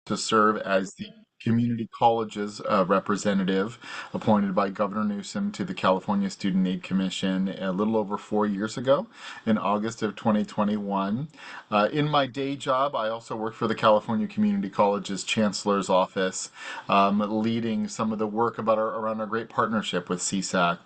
to serve as the community college's representative appointed by Governor Newsom to the California Student Aid Commission a little over 4 years ago in August of 2021. In my day job, I also work for the California Community College's Chancellor's Office, leading some of the work around our great partnership with CSAC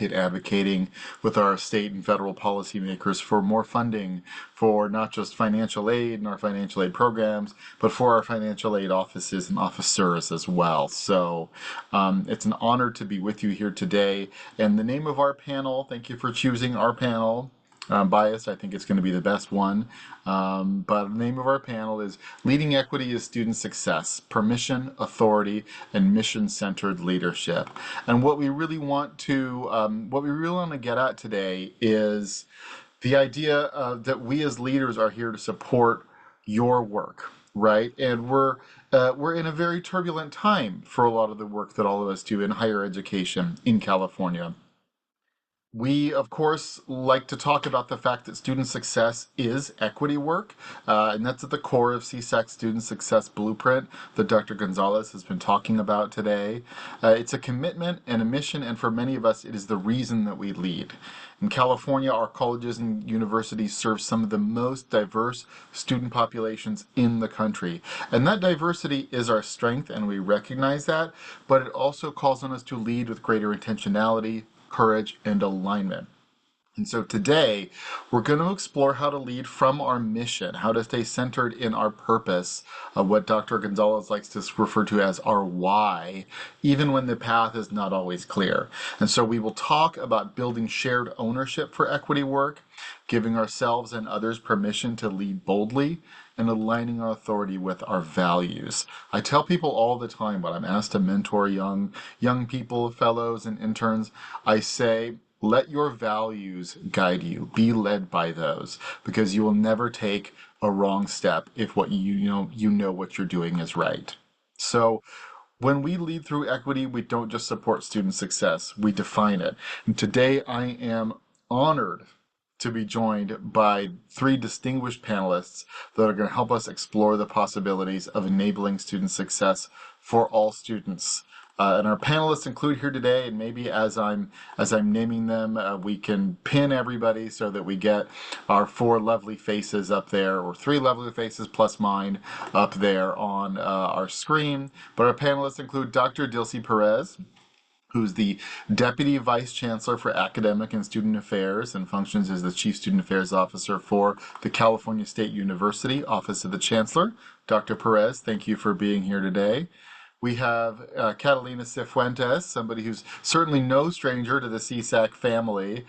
in advocating with our state and federal policymakers for more funding for not just financial aid and our financial aid programs, but for our financial aid offices and officers as well. So it's an honor to be with you here today. And the name of our panel, thank you for choosing our panel. I'm biased, I think it's going to be the best one. But the name of our panel is Leading Equity is Student Success, Permission, Authority, and Mission-Centered Leadership. And what we really want to get at today is the idea that we as leaders are here to support your work, right? And we're in a very turbulent time for a lot of the work that all of us do in higher education in California. We, of course, like to talk about the fact that student success is equity work, and that's at the core of CSAC's Student Success Blueprint that Dr. Gonzalez has been talking about today. It's a commitment and a mission, and for many of us, it is the reason that we lead. In California, our colleges and universities serve some of the most diverse student populations in the country. And that diversity is our strength, and we recognize that, but it also calls on us to lead with greater intentionality, courage, and alignment. And so today, we're going to explore how to lead from our mission, how to stay centered in our purpose, of what Dr. Gonzalez likes to refer to as our why, even when the path is not always clear. And so we will talk about building shared ownership for equity work, giving ourselves and others permission to lead boldly, and aligning our authority with our values. I tell people all the time when I'm asked to mentor young people, fellows, and interns, I say, let your values guide you. Be led by those, because you will never take a wrong step if what you know what you're doing is right. So when we lead through equity, we don't just support student success, we define it. And today I am honored to be joined by three distinguished panelists that are going to help us explore the possibilities of enabling student success for all students. And our panelists include here today, and maybe as I'm naming them, we can pin everybody so that we get our four lovely faces up there, or three lovely faces plus mine up there on our screen. But our panelists include Dr. Dilcie Perez, who's the Deputy Vice Chancellor for Academic and Student Affairs and functions as the Chief Student Affairs Officer for the California State University Office of the Chancellor. Dr. Perez, thank you for being here today. We have Catalina Cifuentes, somebody who's certainly no stranger to the CSAC family.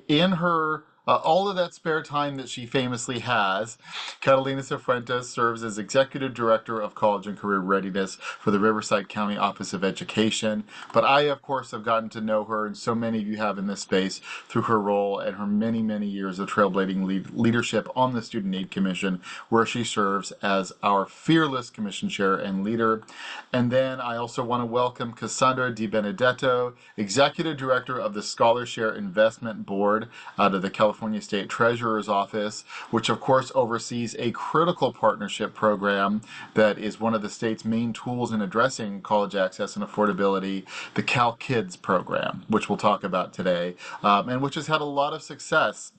In her all of that spare time that she famously has, Catalina Cifuentes serves as Executive Director of College and Career Readiness for the Riverside County Office of Education. But I, of course, have gotten to know her, and so many of you have in this space, through her role and her many, many years of trailblazing leadership on the Student Aid Commission, where she serves as our fearless commission chair and leader. And then I also want to welcome Cassandra DiBenedetto, Executive Director of the Scholarshare Investment Board out of the California State Treasurer's Office, which of course oversees a critical partnership program that is one of the state's main tools in addressing college access and affordability, the Cal Kids program, which we'll talk about today, and which has had a lot of success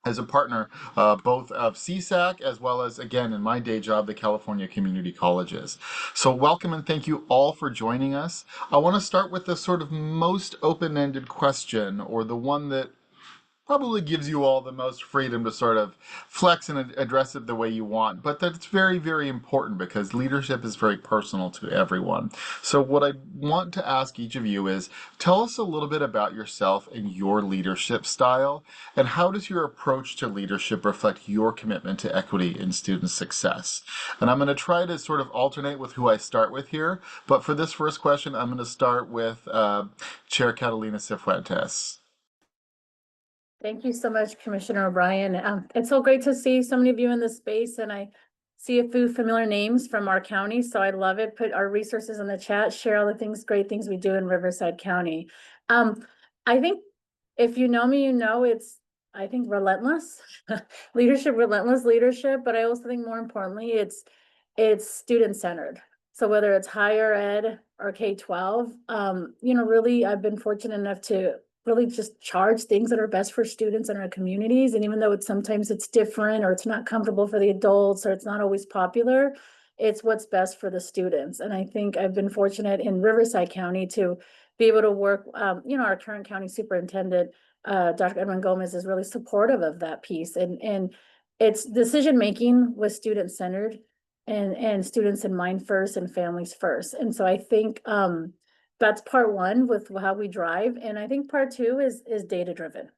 as a partner both of CSAC as well as, again, in my day job, the California Community Colleges. So welcome and thank you all for joining us. I want to start with the sort of most open-ended question, or the one that probably gives you all the most freedom to sort of flex and address it the way you want, but that's very, very important because leadership is very personal to everyone. So what I want to ask each of you is, tell us a little bit about yourself and your leadership style, and how does your approach to leadership reflect your commitment to equity and student success? And I'm going to try to sort of alternate with who I start with here, but for this first question, I'm going to start with Chair Catalina Cifuentes. Thank you so much, Commissioner O'Brien. It's so great to see so many of you in this space, and I see a few familiar names from our county, so I love it. Put our resources in the chat, share all the great things we do in Riverside County. I think if you know me, you know it's, I think, relentless leadership, relentless leadership, but I also think more importantly, it's it's student-centered. So whether it's higher ed or K-12, really, I've been fortunate enough to really just charge things that are best for students in our communities. And even though sometimes it's different, or it's not comfortable for the adults, or it's not always popular, it's what's best for the students. And I think I've been fortunate in Riverside County to be able to work, our current county superintendent, Dr. Edwin Gomez, is really supportive of that piece. And it's decision-making was student-centered, and students in mind first and families first. And so I think that's part one with how we drive. And I think part two is data driven.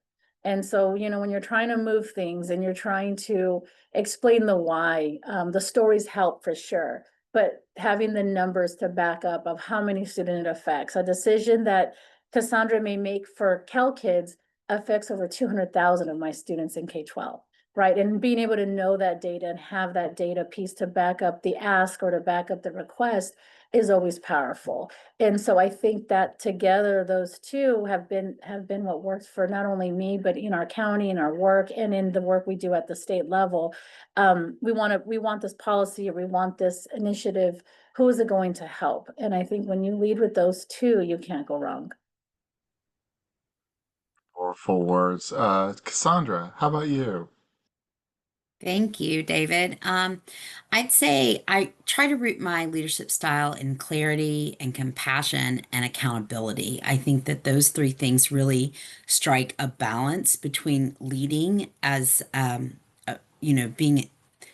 And so, when you're trying to move things and you're trying to explain the why, the stories help for sure. But having the numbers to back up of how many student it affects, a decision that Cassandra may make for Cal Kids affects over 200,000 of my students in K-12. Right, and being able to know that data and have that data piece to back up the ask or to back up the request is always powerful. And so I think that together, those two have been what works for not only me, but in our county, in our work, and in the work we do at the state level. We want this policy, or we want this initiative. Who is it going to help? And I think when you lead with those two, you can't go wrong. Powerful words. Cassandra, how about you? Thank you, David. I'd say I try to root my leadership style in clarity and compassion and accountability. I think that those three things really strike a balance between leading as, being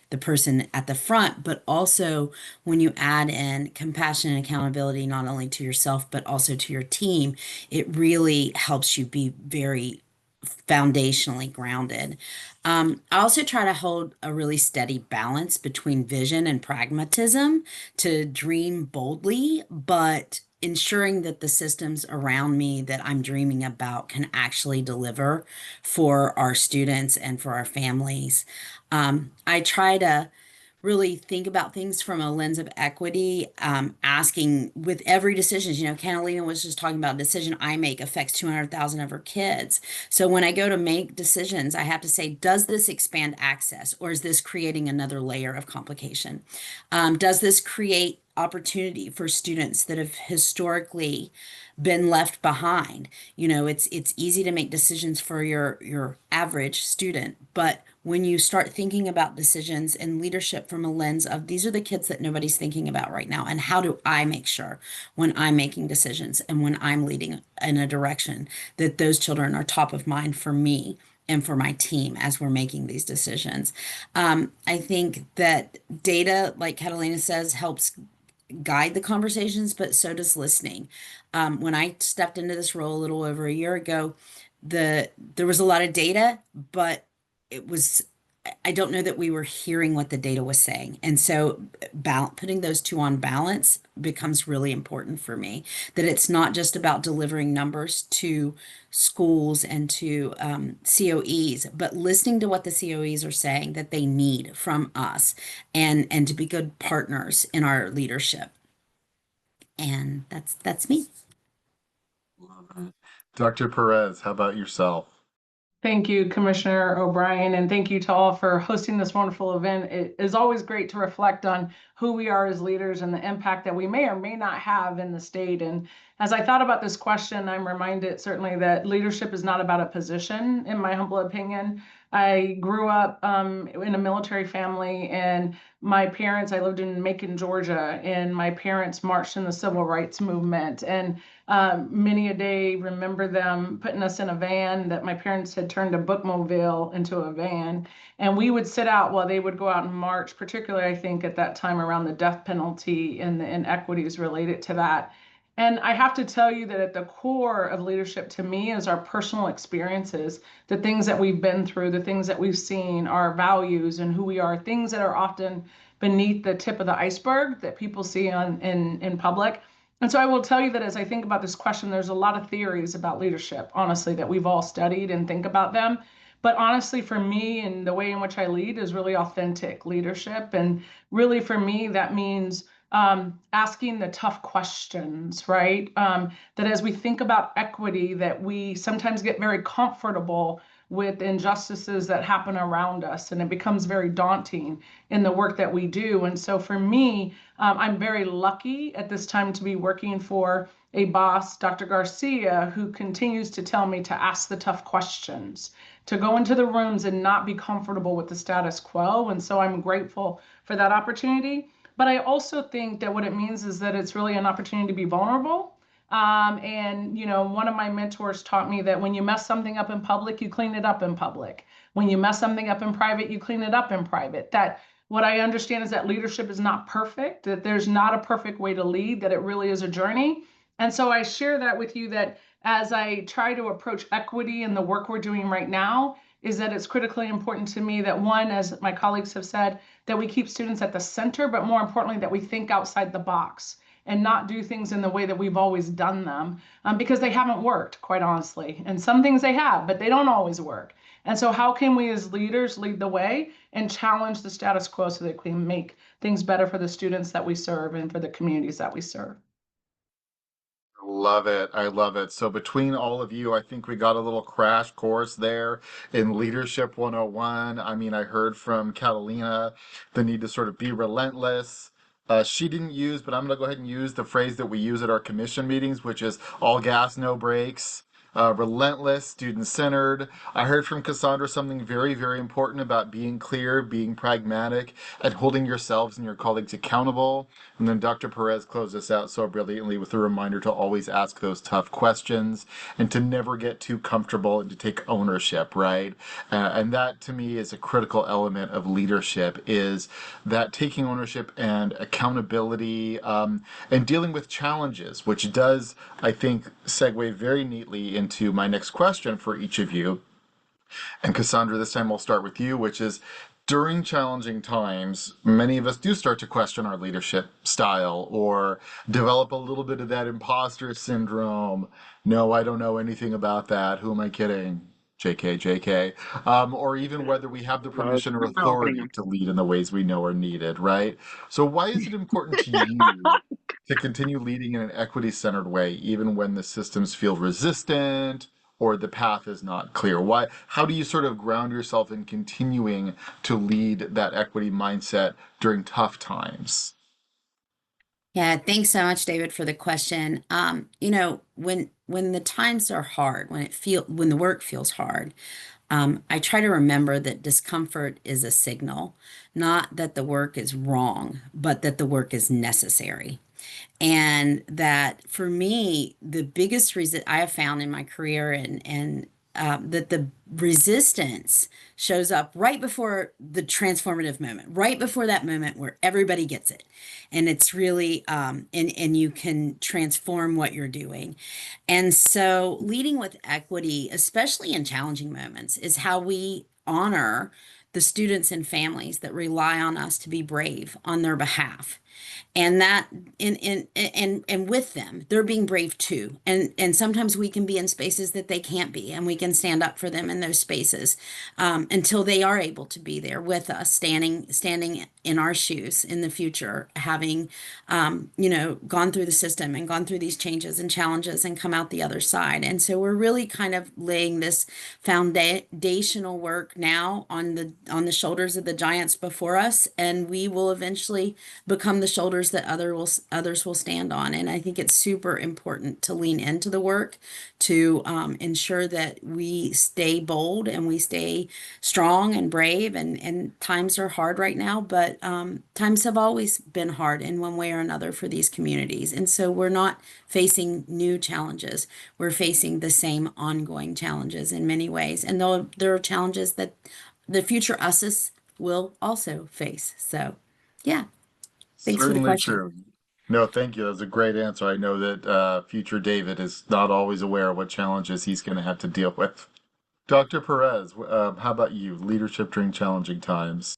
the person at the front, but also when you add in compassion and accountability, not only to yourself, but also to your team, it really helps you be very foundationally grounded. I also try to hold a really steady balance between vision and pragmatism to dream boldly, but ensuring that the systems around me that I'm dreaming about can actually deliver for our students and for our families. I try to really think about things from a lens of equity, asking with every decision. Catalina was just talking about decision I make affects 200,000 of her kids. So when I go to make decisions, I have to say, does this expand access, or is this creating another layer of complication? Does this create opportunity for students that have historically been left behind? It's easy to make decisions for your average student, but when you start thinking about decisions and leadership from a lens of these are the kids that nobody's thinking about right now, and how do I make sure when I'm making decisions and when I'm leading in a direction that those children are top of mind for me and for my team as we're making these decisions. I think that data, like Catalina says, helps guide the conversations, but so does listening. When I stepped into this role a little over a year ago, there was a lot of data, but it was I don't know that we were hearing what the data was saying. And so putting those two on balance becomes really important for me, that it's not just about delivering numbers to schools and to COEs, but listening to what the COEs are saying that they need from us, and to be good partners in our leadership. And that's me. Dr. Perez, how about yourself? Thank you, Commissioner O'Brien, and thank you to all for hosting this wonderful event. It is always great to reflect on who we are as leaders and the impact that we may or may not have in the state. And as I thought about this question, I'm reminded certainly that leadership is not about a position, in my humble opinion. I grew up in a military family, and my parents, I lived in Macon, Georgia, and my parents marched in the civil rights movement. And many a day remember them putting us in a van that my parents had turned a bookmobile into a van. And we would sit out while they would go out and march, particularly, I think, at that time around the death penalty and the inequities related to that. And I have to tell you that at the core of leadership to me is our personal experiences, the things that we've been through, the things that we've seen, our values and who we are, things that are often beneath the tip of the iceberg that people see in public. And so I will tell you that as I think about this question, there's a lot of theories about leadership, honestly, that we've all studied and think about them. But honestly, for me, and the way in which I lead is really authentic leadership. And really, for me, that means asking the tough questions, right? That as we think about equity, that we sometimes get very comfortable with injustices that happen around us, and it becomes very daunting in the work that we do. And so for me, I'm very lucky at this time to be working for a boss, Dr. Garcia, who continues to tell me to ask the tough questions, to go into the rooms and not be comfortable with the status quo. And so I'm grateful for that opportunity. But I also think that what it means is that it's really an opportunity to be vulnerable. And, you know, one of my mentors taught me that when you mess something up in public, you clean it up in public. When you mess something up in private, you clean it up in private. That what I understand is that leadership is not perfect, that there's not a perfect way to lead, that it really is a journey. And so I share that with you, that as I try to approach equity in the work we're doing right now, is that it's critically important to me that, one, as my colleagues have said, that we keep students at the center, but more importantly, that we think outside the box and not do things in the way that we've always done them, because they haven't worked, quite honestly. And some things they have, but they don't always work. And so how can we as leaders lead the way and challenge the status quo so that we can make things better for the students that we serve and for the communities that we serve? Love it. I love it. So between all of you, I think we got a little crash course there in Leadership 101. I mean, I heard from Catalina the need to sort of be relentless. She didn't use, but I'm going to go ahead and use the phrase that we use at our commission meetings, which is all gas, no brakes. Relentless, student-centered. I heard from Cassandra something very, very important about being clear, being pragmatic, and holding yourselves and your colleagues accountable. And then Dr. Perez closed us out so brilliantly with a reminder to always ask those tough questions and to never get too comfortable and to take ownership, right? And that to me is a critical element of leadership, is that taking ownership and accountability, and dealing with challenges, which does, I think, segue very neatly into my next question for each of you. And Cassandra, this time I'll start with you, which is, during challenging times, many of us do start to question our leadership style or develop a little bit of that imposter syndrome. No, I don't know anything about that. Who am I kidding? JK, JK. Or even whether we have the permission or authority to lead in the ways we know are needed, right? So, why is it important to you to continue leading in an equity centered way, even when the systems feel resistant or the path is not clear? Why, how do you sort of ground yourself in continuing to lead that equity mindset during tough times? Yeah, thanks so much, David, for the question. You know, when the times are hard, when the work feels hard, I try to remember that discomfort is a signal, not that the work is wrong, but that the work is necessary. And that for me, the biggest reason I have found in my career, and that the resistance shows up right before the transformative moment, right before that moment where everybody gets it. And it's really, and you can transform what you're doing. And so leading with equity, especially in challenging moments, is how we honor the students and families that rely on us to be brave on their behalf. And that and with them, they're being brave too. And sometimes we can be in spaces that they can't be, and we can stand up for them in those spaces, until they are able to be there with us, standing in our shoes in the future, having gone through the system and gone through these changes and challenges and come out the other side. And so we're really kind of laying this foundational work now on the shoulders of the giants before us, and we will eventually become the shoulders that others will stand on. And I think it's super important to lean into the work to ensure that we stay bold and we stay strong and brave. And times are hard right now, but times have always been hard in one way or another for these communities. And so we're not facing new challenges. We're facing the same ongoing challenges in many ways. And though there are challenges that the future us's will also face. So, yeah. Thanks for the Certainly question. true. No, thank you. That's a great answer. I know that future David is not always aware of what challenges he's going to have to deal with. Dr. Perez, how about you? Leadership during challenging times.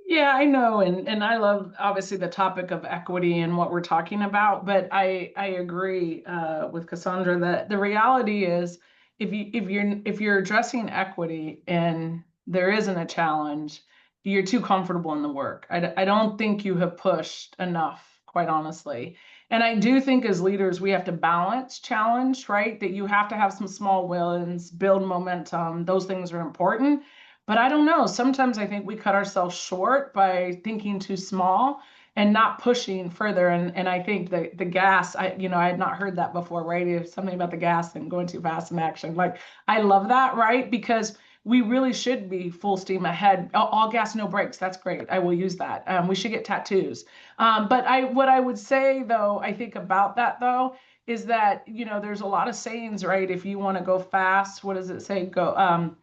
Yeah, I know, and I love obviously the topic of equity and what we're talking about, but I agree with Cassandra that the reality is, if you're addressing equity and there isn't a challenge, you're too comfortable in the work. I don't think you have pushed enough, quite honestly. And I do think as leaders, we have to balance challenge, right? That you have to have some small wins, build momentum. Those things are important. But I don't know. Sometimes I think we cut ourselves short by thinking too small and not pushing further. And I think the gas, I had not heard that before, right? It's something about the gas and going too fast in action. Like, I love that, right? Because we really should be full steam ahead. All gas, no brakes. That's great. I will use that. We should get tattoos. But what I would say though, I think about that though, is that, there's a lot of sayings, right? If you want to go fast, what does it say? Go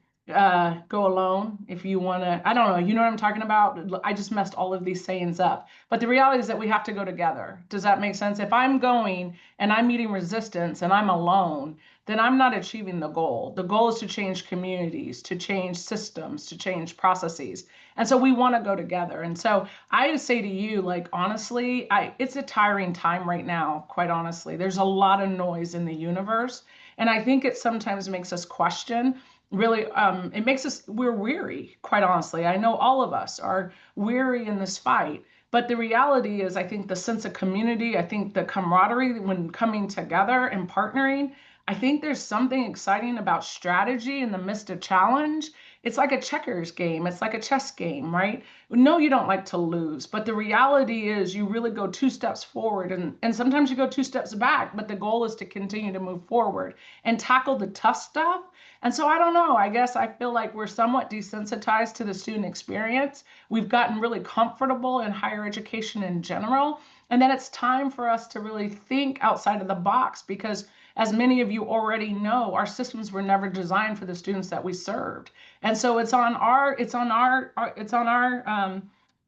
alone. If you want to, I don't know, you know what I'm talking about? I just messed all of these sayings up. But the reality is that we have to go together. Does that make sense? If I'm going and I'm meeting resistance and I'm alone, then I'm not achieving the goal. The goal is to change communities, to change systems, to change processes. And so we want to go together. And so I just say to you, like, honestly, it's a tiring time right now, quite honestly. There's a lot of noise in the universe. And I think it sometimes makes us question, really, it makes us, we're weary, quite honestly. I know all of us are weary in this fight. But the reality is, I think the sense of community, I think the camaraderie when coming together and partnering, I think there's something exciting about strategy in the midst of challenge. It's like a checkers game. It's like a chess game, right? No, you don't like to lose, but the reality is you really go 2 steps forward and sometimes you go 2 steps back, but the goal is to continue to move forward and tackle the tough stuff. And so I don't know, I guess I feel like we're somewhat desensitized to the student experience. We've gotten really comfortable in higher education in general. And then it's time for us to really think outside of the box because, as many of you already know, our systems were never designed for the students that we served. And so it's on our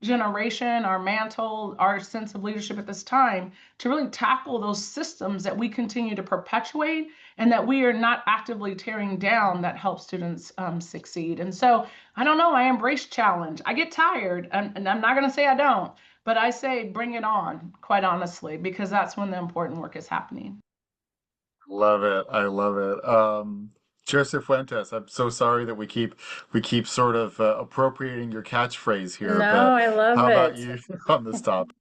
generation, our mantle, our sense of leadership at this time to really tackle those systems that we continue to perpetuate and that we are not actively tearing down that help students succeed. And so I don't know, I embrace challenge. I get tired, and I'm not going to say I don't, but I say bring it on, quite honestly, because that's when the important work is happening. Love it. I love it. Chair Cifuentes, I'm so sorry that we keep sort of appropriating your catchphrase here, No, but I love how about it. you on this topic?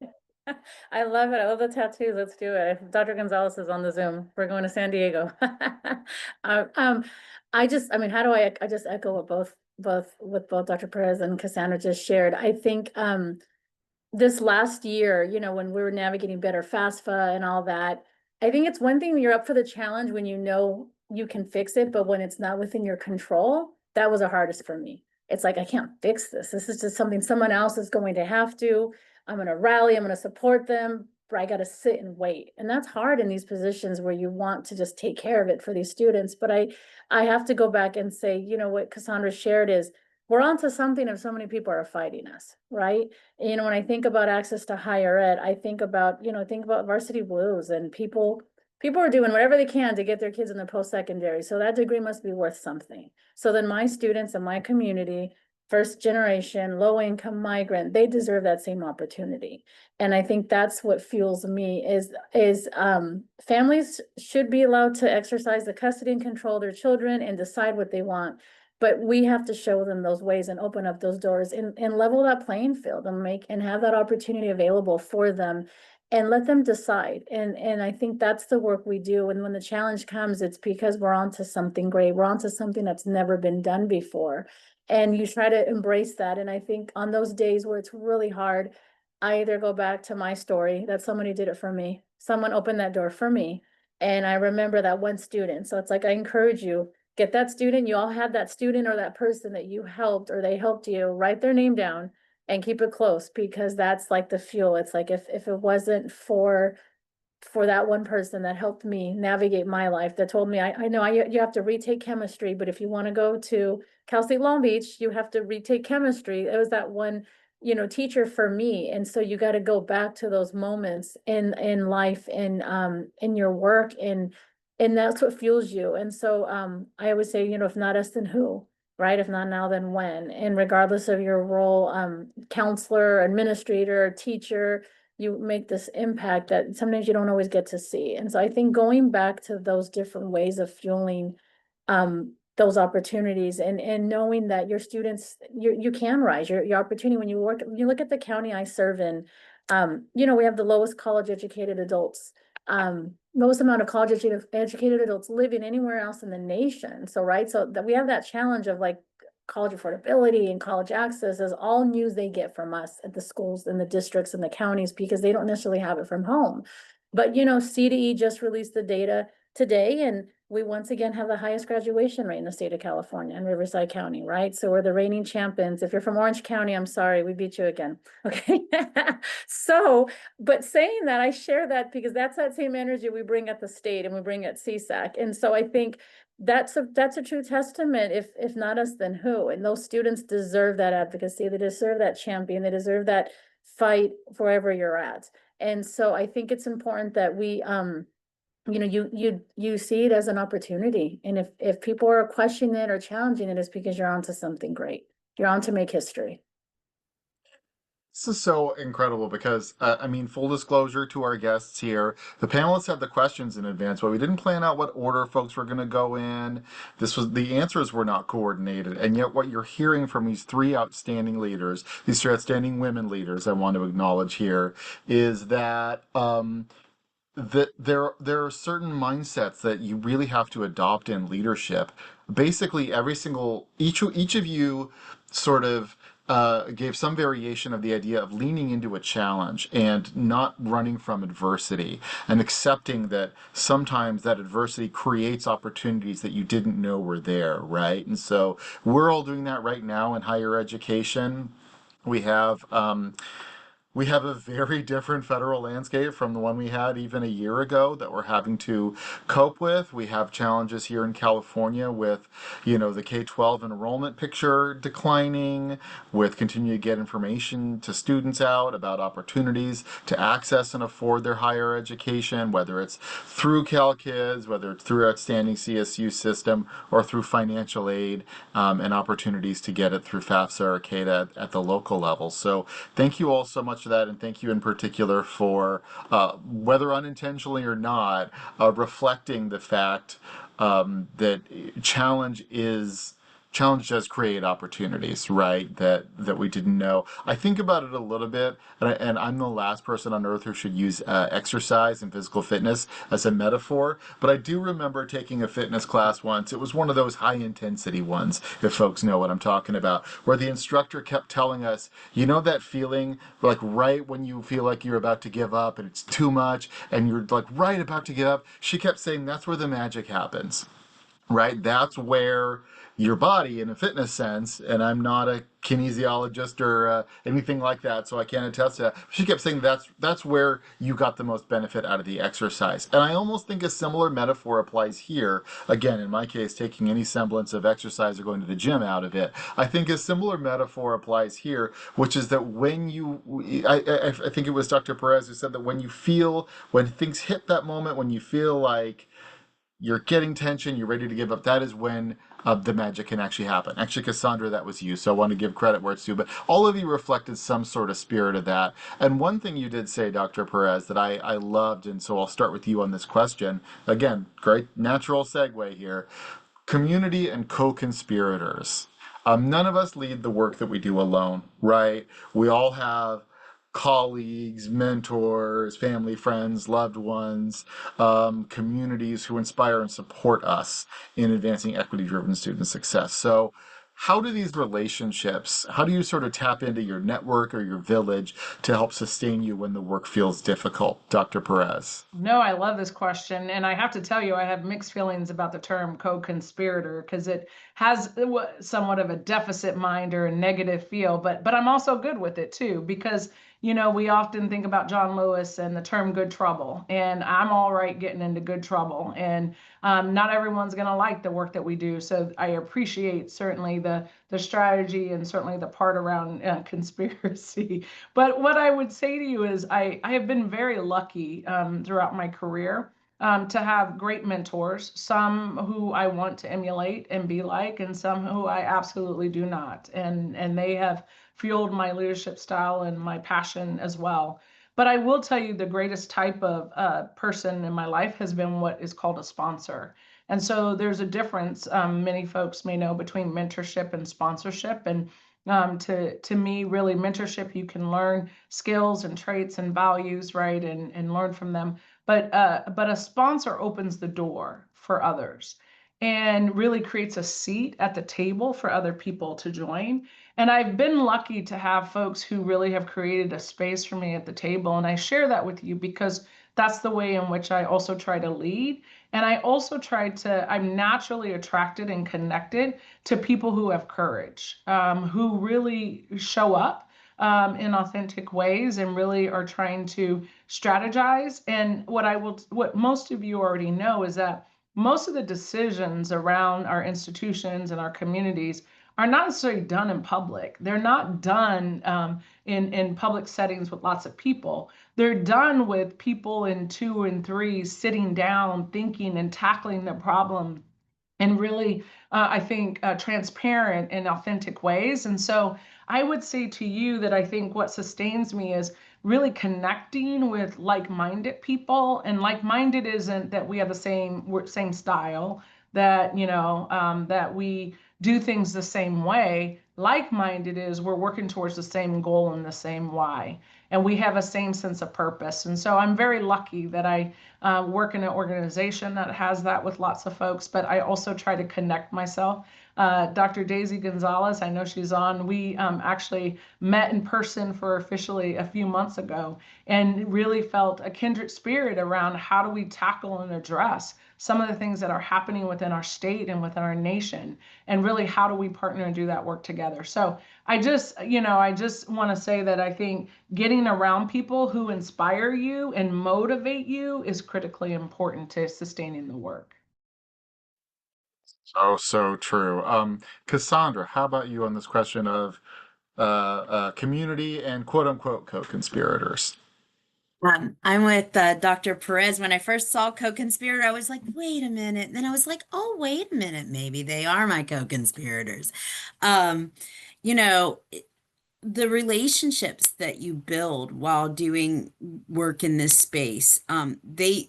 I love it. I love the tattoos. Let's do it. If Dr. Gonzalez is on the Zoom, we're going to San Diego. Uh, Um, I mean, how do I just echo what both Dr. Perez and Cassandra just shared. I think, this last year, when we were navigating better FAFSA and all that, I think it's one thing when you're up for the challenge when you know you can fix it, but when it's not within your control, that was the hardest for me. It's like, I can't fix this. This is just something someone else is going to have to. I'm going to rally, I'm going to support them, but I got to sit and wait. And that's hard in these positions where you want to just take care of it for these students. But I have to go back and say, what Cassandra shared is we're onto something if so many people are fighting us, right? When I think about access to higher ed, I think about Varsity Blues and people are doing whatever they can to get their kids in the post-secondary. So that degree must be worth something. So then my students in my community, first generation, low income migrant, they deserve that same opportunity. And I think that's what fuels me is families should be allowed to exercise the custody and control of their children and decide what they want. But we have to show them those ways and open up those doors and level that playing field and have that opportunity available for them and let them decide. And I think that's the work we do. And when the challenge comes, it's because we're onto something great. We're onto something that's never been done before. And you try to embrace that. And I think on those days where it's really hard, I either go back to my story that somebody did it for me. Someone opened that door for me. And I remember that one student. So it's like, I encourage you, get that student, you all had that student or that person that you helped or they helped you, write their name down and keep it close because that's like the fuel. It's like if it wasn't for that one person that helped me navigate my life, that told me, I know you have to retake chemistry, but if you want to go to Cal State Long Beach, you have to retake chemistry. It was that one, teacher for me. And so you got to go back to those moments in life and in your work and that's what fuels you. And so I always say, if not us, then who? Right? If not now, then when? And regardless of your role, counselor, administrator, teacher, you make this impact that sometimes you don't always get to see. And so I think going back to those different ways of fueling those opportunities and knowing that your students, you can rise your opportunity when you look at the county I serve in, We have the lowest college educated adults, most amount of college educated adults living anywhere else in the nation. So, right. So that we have that challenge of like college affordability and college access is all news they get from us at the schools and the districts and the counties because they don't necessarily have it from home. But, CDE just released the data today, and we once again have the highest graduation rate in the state of California and Riverside County, right? So we're the reigning champions. If you're from Orange County, I'm sorry, we beat you again. Okay. So, but saying that, I share that because that's that same energy we bring at the state and we bring at CSAC. And so I think that's a true testament. If not us, then who? And those students deserve that advocacy. They deserve that champion. They deserve that fight wherever you're at. And so I think it's important that we, you see it as an opportunity. And if people are questioning it or challenging it, it's because you're onto something great. You're on to make history. This is so incredible because, full disclosure to our guests here, the panelists had the questions in advance, but we didn't plan out what order folks were going to go in. The answers were not coordinated. And yet what you're hearing from these three outstanding leaders, these three outstanding women leaders I want to acknowledge here, is that, there are certain mindsets that you really have to adopt in leadership. Basically, each of you sort of gave some variation of the idea of leaning into a challenge and not running from adversity and accepting that sometimes that adversity creates opportunities that you didn't know were there, right? And so we're all doing that right now in higher education. We have we have a very different federal landscape from the one we had even a year ago that we're having to cope with. We have challenges here in California with, the K-12 enrollment picture declining, with continuing to get information to students out about opportunities to access and afford their higher education, whether it's through CalKids, whether it's through outstanding CSU system, or through financial aid and opportunities to get it through FAFSA or CADA at the local level. So thank you all so much for that, and thank you in particular for, whether unintentionally or not, reflecting the fact that challenge does create opportunities, right? That we didn't know. I think about it a little bit, and I'm the last person on earth who should use exercise and physical fitness as a metaphor. But I do remember taking a fitness class once. It was one of those high intensity ones, if folks know what I'm talking about, where the instructor kept telling us, that feeling like right when you feel like you're about to give up and it's too much, and you're like right about to give up. She kept saying that's where the magic happens. Right? That's where your body, in a fitness sense, and I'm not a kinesiologist or anything like that, so I can't attest to that. She kept saying that's where you got the most benefit out of the exercise. And I almost think a similar metaphor applies here. Again, in my case, taking any semblance of exercise or going to the gym out of it. I think a similar metaphor applies here, which is that I think it was Dr. Perez who said that when things hit that moment, when you feel like you're getting tension, you're ready to give up, that is when the magic can actually happen. Actually, Cassandra, that was you, so I want to give credit where it's due, but all of you reflected some sort of spirit of that. And one thing you did say, Dr. Perez, that I loved, and so I'll start with you on this question. Again, great natural segue here. Community and co-conspirators. None of us lead the work that we do alone, right? We all have colleagues, mentors, family, friends, loved ones, communities who inspire and support us in advancing equity-driven student success. So how do you sort of tap into your network or your village to help sustain you when the work feels difficult? Dr. Perez. No, I love this question. And I have to tell you, I have mixed feelings about the term co-conspirator because it has somewhat of a deficit mind or a negative feel, but I'm also good with it too, because we often think about John Lewis and the term good trouble, and I'm all right getting into good trouble. And not everyone's going to like the work that we do. So I appreciate certainly the strategy and certainly the part around conspiracy. But what I would say to you is I have been very lucky throughout my career to have great mentors, some who I want to emulate and be like, and some who I absolutely do not. And they have fueled my leadership style and my passion as well. But I will tell you the greatest type of person in my life has been what is called a sponsor. And so there's a difference, many folks may know, between mentorship and sponsorship. And to me, really mentorship, you can learn skills and traits and values, right, and learn from them. But a sponsor opens the door for others and really creates a seat at the table for other people to join. And I've been lucky to have folks who really have created a space for me at the table. And I share that with you because that's the way in which I also try to lead. And I also I'm naturally attracted and connected to people who have courage, who really show up in authentic ways and really are trying to strategize. And what most of you already know is that most of the decisions around our institutions and our communities are not necessarily done in public. They're not done in public settings with lots of people. They're done with people in 2 and 3 sitting down, thinking and tackling the problem in really, I think, transparent and authentic ways. And so I would say to you that I think what sustains me is really connecting with like-minded people. And like-minded isn't that we have the same style, that, that we do things the same way. Like-minded is we're working towards the same goal and the same why. And we have a same sense of purpose. And so I'm very lucky that I work in an organization that has that with lots of folks, but I also try to connect myself. Dr. Daisy Gonzalez, I know she's on. We actually met in person for officially a few months ago and really felt a kindred spirit around how do we tackle and address some of the things that are happening within our state and within our nation, and really how do we partner and do that work together. So I just want to say that I think getting around people who inspire you and motivate you is critically important to sustaining the work. Oh, so true. Cassandra, how about you on this question of community and quote unquote co-conspirators? I'm with Dr. Perez. When I first saw co-conspirator, I was like, wait a minute. And then I was like, oh, wait a minute. Maybe they are my co-conspirators. Um, you know, the relationships that you build while doing work in this space, they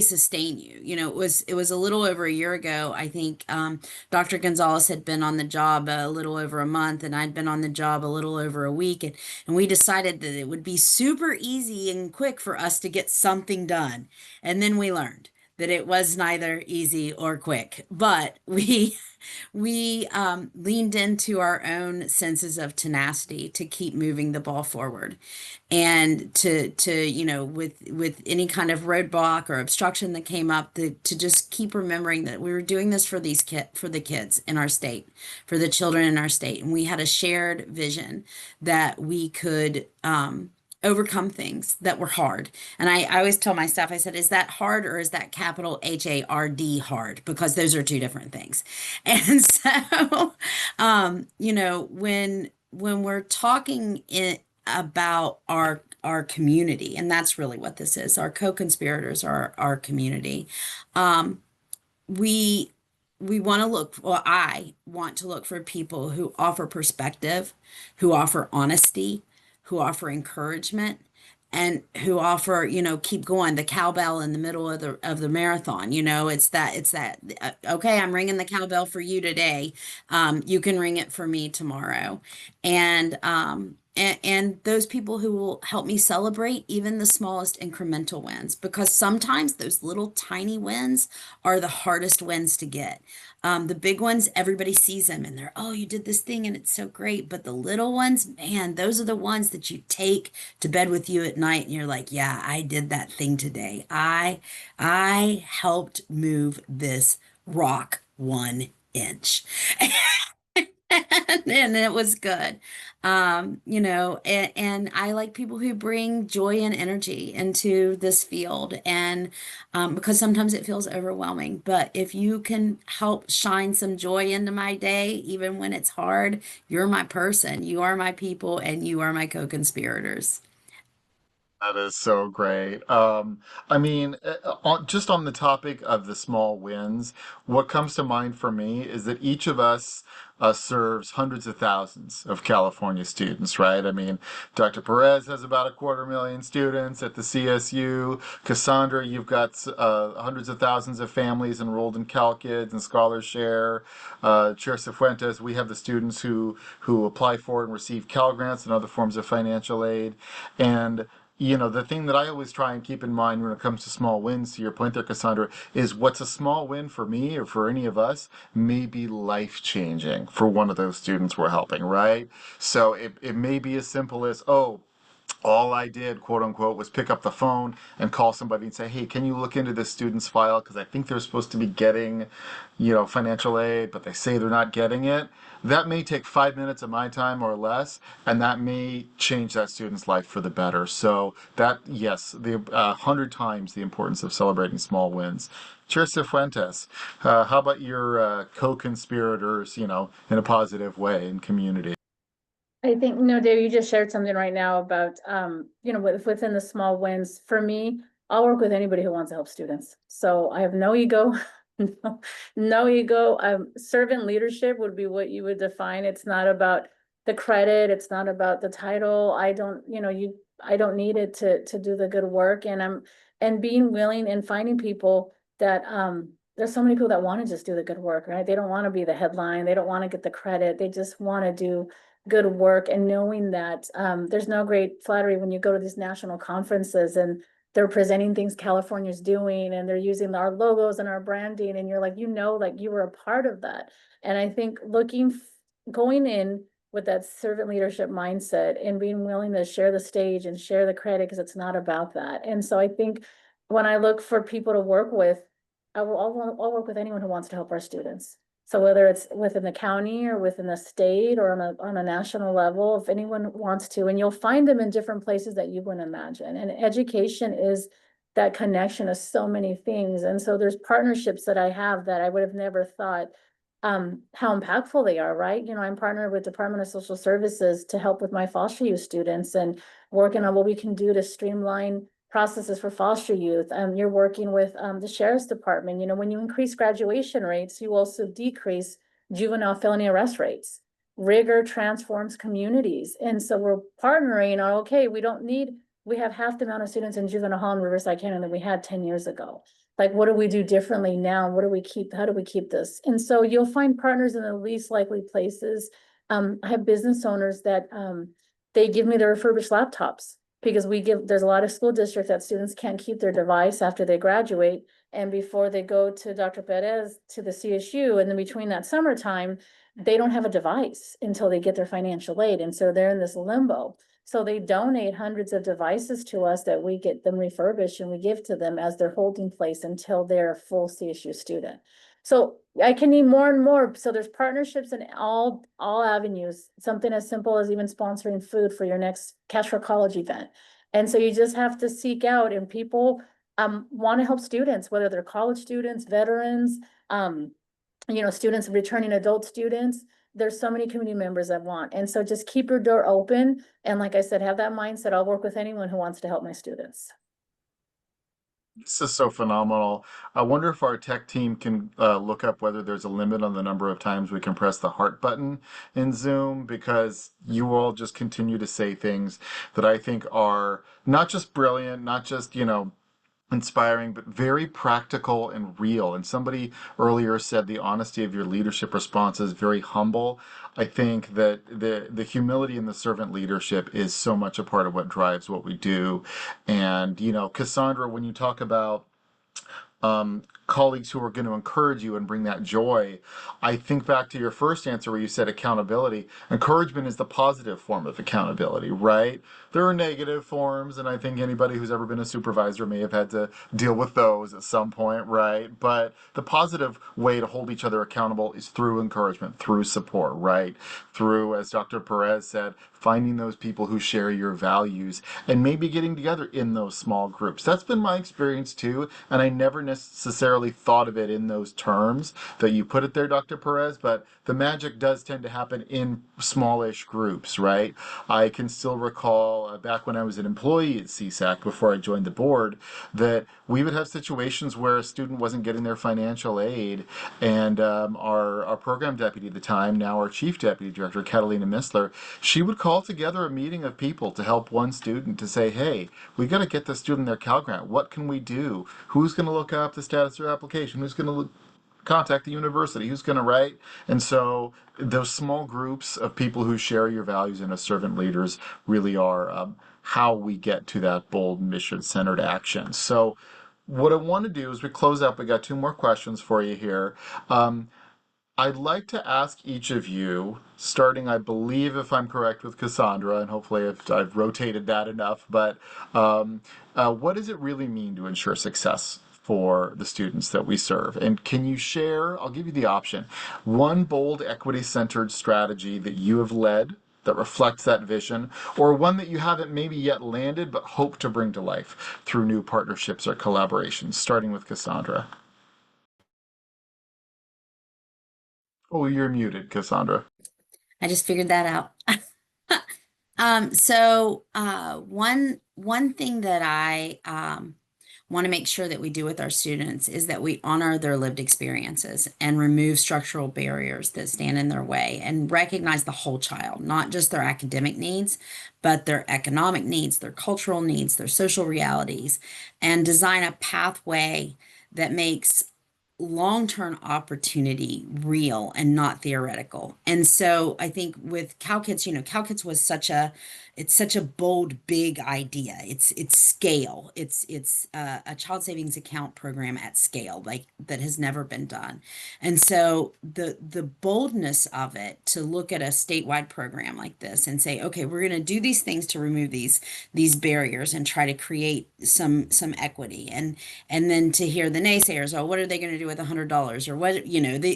sustain you. It was a little over a year ago. I think Dr. Gonzalez had been on the job a little over a month, and I'd been on the job a little over a week, and we decided that it would be super easy and quick for us to get something done. And then we learned that it was neither easy or quick, but we leaned into our own senses of tenacity to keep moving the ball forward, and with any kind of roadblock or obstruction that came up, to just keep remembering that we were doing this for for the kids in our state, for the children in our state, and we had a shared vision that we could overcome things that were hard. And I always tell my staff, I said, is that hard or is that capital HARD hard? Because those are two different things. And so, when we're talking about our community, and that's really what this is, our co-conspirators are our community. Um, we we want to look, well, I want to look for people who offer perspective, who offer honesty, who offer encouragement, and who offer, keep going, the cowbell in the middle of the marathon. Okay, I'm ringing the cowbell for you today. You can ring it for me tomorrow. And those people who will help me celebrate even the smallest incremental wins, because sometimes those little tiny wins are the hardest wins to get. The big ones, everybody sees them and they're, oh, you did this thing and it's so great. But the little ones, man, those are the ones that you take to bed with you at night and you're like, yeah, I did that thing today. I helped move this rock 1 inch. And it was good. And I like people who bring joy and energy into this field. And because sometimes it feels overwhelming, but if you can help shine some joy into my day, even when it's hard, you're my person, you are my people, and you are my co-conspirators. That is so great. I mean, just on the topic of the small wins, what comes to mind for me is that each of us serves hundreds of thousands of California students, right? I mean, Dr. Perez has about 250,000 students at the CSU. Cassandra, you've got hundreds of thousands of families enrolled in CalKids and ScholarShare. Chair Cifuentes, we have the students who apply for and receive Cal Grants and other forms of financial aid. And the thing that I always try and keep in mind when it comes to small wins, to your point there, Cassandra, is what's a small win for me or for any of us may be life changing for one of those students we're helping, right? So it may be as simple as, oh, all I did, quote unquote, was pick up the phone and call somebody and say, hey, can you look into this student's file? Because I think they're supposed to be getting, financial aid, but they say they're not getting it. That may take 5 minutes of my time or less, and that may change that student's life for the better. So that, yes, the 100 times the importance of celebrating small wins. Chair Cifuentes, how about your co-conspirators, in a positive way in community? I think, Dave, you just shared something right now about, within the small wins. For me, I'll work with anybody who wants to help students. So I have no ego, no ego. Servant leadership would be what you would define. It's not about the credit. It's not about the title. I don't need it to do the good work. And being willing and finding people that, there's so many people that want to just do the good work, right? They don't want to be the headline. They don't want to get the credit. They just want to do good work, and knowing that there's no great flattery when you go to these national conferences and they're presenting things California's doing and they're using our logos and our branding, and you're like, like you were a part of that. And I think going in with that servant leadership mindset and being willing to share the stage and share the credit, because it's not about that. And so I think when I look for people to work with, I'll work with anyone who wants to help our students. So whether it's within the county or within the state or on a national level, if anyone wants to, and you'll find them in different places that you wouldn't imagine. And education is that connection of so many things. And so there's partnerships that I have that I would have never thought how impactful they are, right? I'm partnered with Department of Social Services to help with my foster youth students and working on what we can do to streamline processes for foster youth. You're working with the Sheriff's Department. When you increase graduation rates, you also decrease juvenile felony arrest rates. Rigor transforms communities. And so we're partnering on, okay, we have half the amount of students in juvenile hall in Riverside County than we had 10 years ago. Like, what do we do differently now? How do we keep this? And so you'll find partners in the least likely places. I have business owners that they give me their refurbished laptops, because there's a lot of school districts that students can't keep their device after they graduate and before they go to Dr. Perez to the CSU. And then between that summertime, they don't have a device until they get their financial aid. And so they're in this limbo. So they donate hundreds of devices to us that we get them refurbished and we give to them as their holding place until they're a full CSU student. So I can need more and more. So there's partnerships in all avenues, something as simple as even sponsoring food for your next Cash for College event. And so you just have to seek out, and people want to help students, whether they're college students, veterans, students, returning adult students. There's so many community members that want. And so just keep your door open. And like I said, have that mindset. I'll work with anyone who wants to help my students. This is so phenomenal. I wonder if our tech team can look up whether there's a limit on the number of times we can press the heart button in Zoom, because you all just continue to say things that I think are not just brilliant, not just, inspiring, but very practical and real. And somebody earlier said the honesty of your leadership response is very humble. I think that the humility and the servant leadership is so much a part of what drives what we do. And, Cassandra, when you talk about colleagues who are going to encourage you and bring that joy, I think back to your first answer where you said accountability. Encouragement is the positive form of accountability, right? There are negative forms, and I think anybody who's ever been a supervisor may have had to deal with those at some point, right? But the positive way to hold each other accountable is through encouragement, through support, right? Through, as Dr. Perez said, finding those people who share your values and maybe getting together in those small groups. That's been my experience too, and I never necessarily really thought of it in those terms that you put it there, Dr. Perez, but the magic does tend to happen in smallish groups, right? I can still recall back when I was an employee at CSAC before I joined the board that we would have situations where a student wasn't getting their financial aid, and our program deputy at the time, now our chief deputy director, Catalina, she would call together a meeting of people to help one student to say, hey, we got to get this student their Cal Grant. What can we do? Who's going to look up the status of their application? Who's going to contact the university? Who's going to write? And so those small groups of people who share your values and as servant leaders really are how we get to that bold mission-centered action. So what I want to do is we close up. We got two more questions for you here. I'd like to ask each of you, starting, I believe, if I'm correct, with Cassandra, and hopefully I've rotated that enough, but what does it really mean to ensure success for the students that we serve? And can you share, I'll give you the option, one bold equity-centered strategy that you have led that reflects that vision, or one that you haven't maybe yet landed but hope to bring to life through new partnerships or collaborations, starting with Cassandra. Oh, you're muted, Cassandra. I just figured that out. One thing that I want to make sure that we do with our students is that we honor their lived experiences and remove structural barriers that stand in their way and recognize the whole child, not just their academic needs, but their economic needs, their cultural needs, their social realities, and design a pathway that makes long-term opportunity real and not theoretical. And so I think with CalKids, CalKids was it's such a bold, big idea. It's scale. It's a child savings account program at scale, like that has never been done. And so the boldness of it to look at a statewide program like this and say, okay, we're going to do these things to remove these barriers and try to create some equity. And then to hear the naysayers, oh, what are they going to do with $100, or what,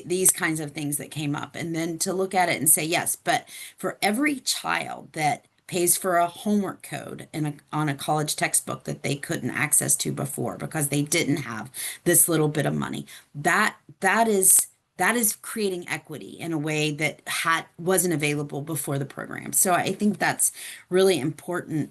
these kinds of things that came up. And then to look at it and say, yes, but for every child that pays for a homework code on a college textbook that they couldn't access to before because they didn't have this little bit of money, that is creating equity in a way that wasn't available before the program. So I think that's really important.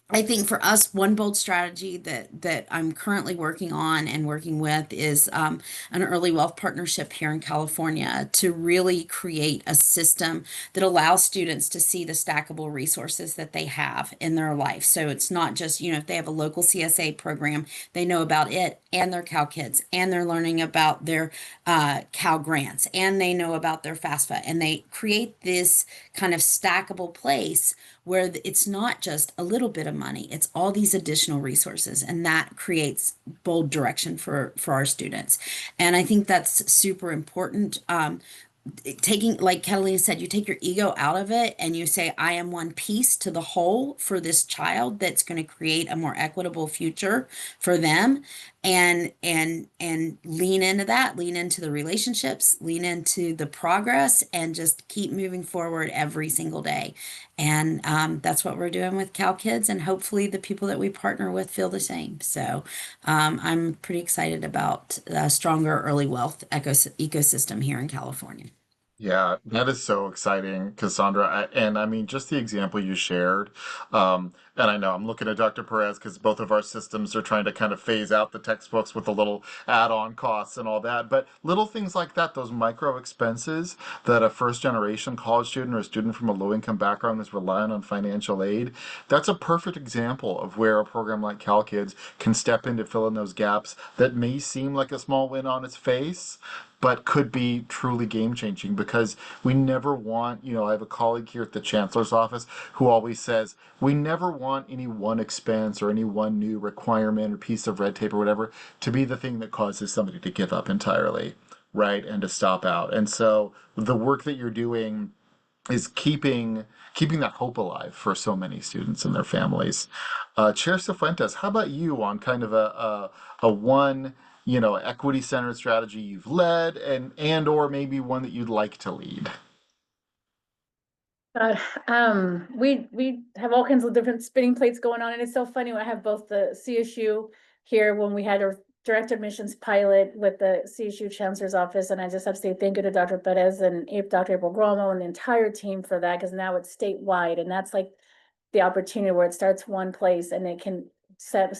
I think for us, one bold strategy that I'm currently working on and working with is an early wealth partnership here in California to really create a system that allows students to see the stackable resources that they have in their life. So it's not just, if they have a local CSA program, they know about it and their Cal Kids, and they're learning about their Cal Grants, and they know about their FAFSA, and they create this kind of stackable place where it's not just a little bit of money, it's all these additional resources, and that creates bold direction for our students. And I think that's super important. Taking, like Catalina said, you take your ego out of it and you say, I am one piece to the whole for this child that's going to create a more equitable future for them, and lean into that, lean into the relationships, lean into the progress, and just keep moving forward every single day. And that's what we're doing with Cal Kids, and hopefully the people that we partner with feel the same. So I'm pretty excited about a stronger early wealth ecosystem here in California. Yeah, that is so exciting, Cassandra. And I mean, just the example you shared. And I know I'm looking at Dr. Perez because both of our systems are trying to kind of phase out the textbooks with the little add-on costs and all that. But little things like that, those micro expenses that a first-generation college student or a student from a low-income background is relying on financial aid, that's a perfect example of where a program like CalKids can step in to fill in those gaps that may seem like a small win on its face, but could be truly game changing, because we never want, I have a colleague here at the chancellor's office who always says, we never want any one expense or any one new requirement or piece of red tape or whatever to be the thing that causes somebody to give up entirely, right? And to stop out. And so the work that you're doing is keeping that hope alive for so many students and their families. Chair Cifuentes, how about you on kind of a one, equity centered strategy you've led, and or maybe one that you'd like to lead? We have all kinds of different spinning plates going on, and it's so funny when I have both the CSU here when we had our direct admissions pilot with the CSU Chancellor's Office, and I just have to say thank you to Dr. Perez and Dr. April Gromo and the entire team for that, because now it's statewide, and that's like the opportunity where it starts one place and it can set,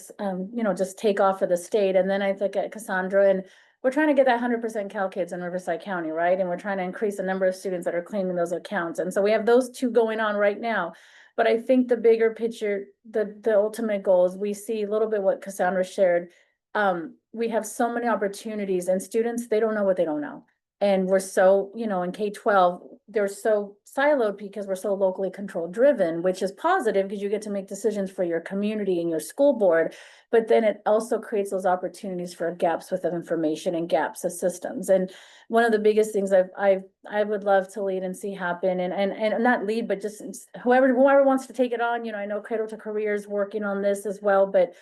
just take off for the state. And then I think at Cassandra, and we're trying to get that 100% Cal kids in Riverside County, right? And we're trying to increase the number of students that are claiming those accounts. And so we have those two going on right now. But I think the bigger picture, the ultimate goal is we see a little bit what Cassandra shared. We have so many opportunities, and students, they don't know what they don't know. And we're so, in K-12, they're so siloed because we're so locally controlled driven, which is positive because you get to make decisions for your community and your school board. But then it also creates those opportunities for gaps with information and gaps of systems. And one of the biggest things I would love to lead and see happen, and not lead, but just whoever wants to take it on. I know Cradle to Career is working on this as well, but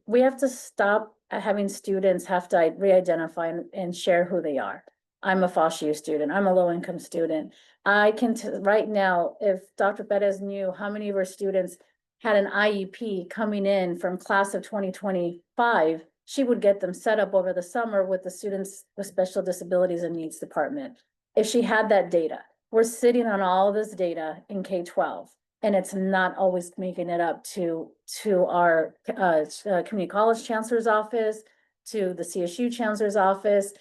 we have to stop having students have to re-identify and share who they are. I'm a FOSU student. I'm a low-income student. I can right now, if Dr. Perez knew how many of our students had an IEP coming in from class of 2025, she would get them set up over the summer with the students with special disabilities and needs department. If she had that data, we're sitting on all this data in K-12, and it's not always making it up to our community college chancellor's office, to the CSU chancellor's office.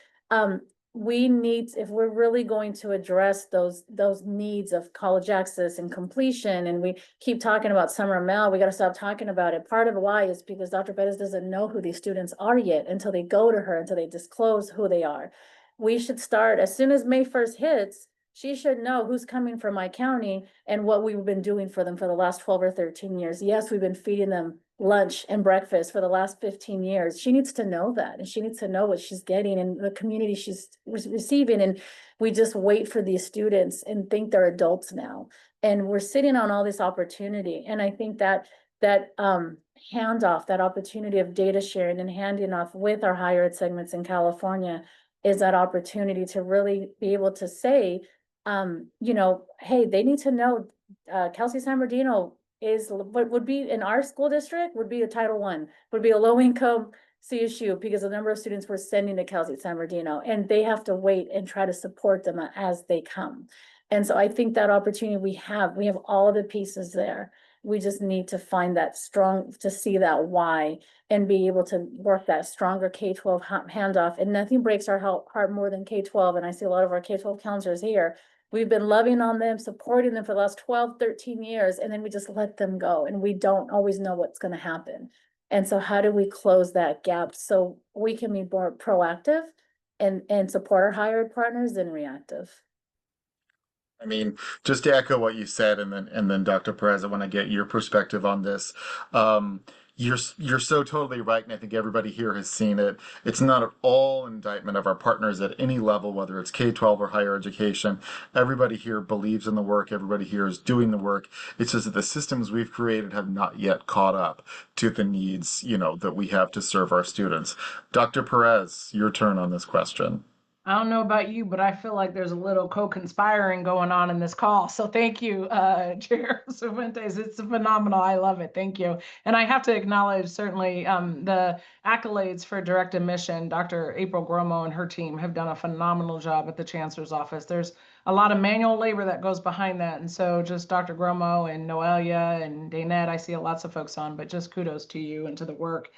We need, if we're really going to address those needs of college access and completion, and we keep talking about summer mail, we got to stop talking about it. Part of why is because Dr. Perez doesn't know who these students are yet until they go to her, until they disclose who they are. We should start as soon as May 1st hits. She should know who's coming from my county and what we've been doing for them for the last 12 or 13 years. Yes, we've been feeding them lunch and breakfast for the last 15 years. She needs to know that, and she needs to know what she's getting and the community she's receiving. And we just wait for these students and think they're adults now. And we're sitting on all this opportunity. And I think that handoff, that opportunity of data sharing and handing off with our higher ed segments in California is that opportunity to really be able to say, hey, they need to know Kelsey San Bernardino is what would be in our school district would be a Title I, would be a low income CSU because the number of students we're sending to Kelsey San Bernardino, and they have to wait and try to support them as they come. And so I think that opportunity we have all the pieces there. We just need to find that to see that why and be able to work that stronger K-12 handoff. And nothing breaks our heart more than K-12. And I see a lot of our K-12 counselors here. We've been loving on them, supporting them for the last 12, 13 years, and then we just let them go, and we don't always know what's going to happen. And so how do we close that gap so we can be more proactive and support our higher ed partners than reactive? I mean, just to echo what you said, and then Dr. Perez, I want to get your perspective on this. You're so totally right, and I think everybody here has seen it. It's not at all an indictment of our partners at any level, whether it's K-12 or higher education. Everybody here believes in the work. Everybody here is doing the work. It's just that the systems we've created have not yet caught up to the needs, that we have to serve our students. Dr. Perez, your turn on this question. I don't know about you, but I feel like there's a little co-conspiring going on in this call. So thank you, Chair Cifuentes. It's phenomenal. I love it. Thank you. And I have to acknowledge certainly the accolades for direct admission. Dr. April Gromo and her team have done a phenomenal job at the Chancellor's Office. There's a lot of manual labor that goes behind that. And so just Dr. Gromo and Noelia and Daynette, I see lots of folks on, but just kudos to you and to the work.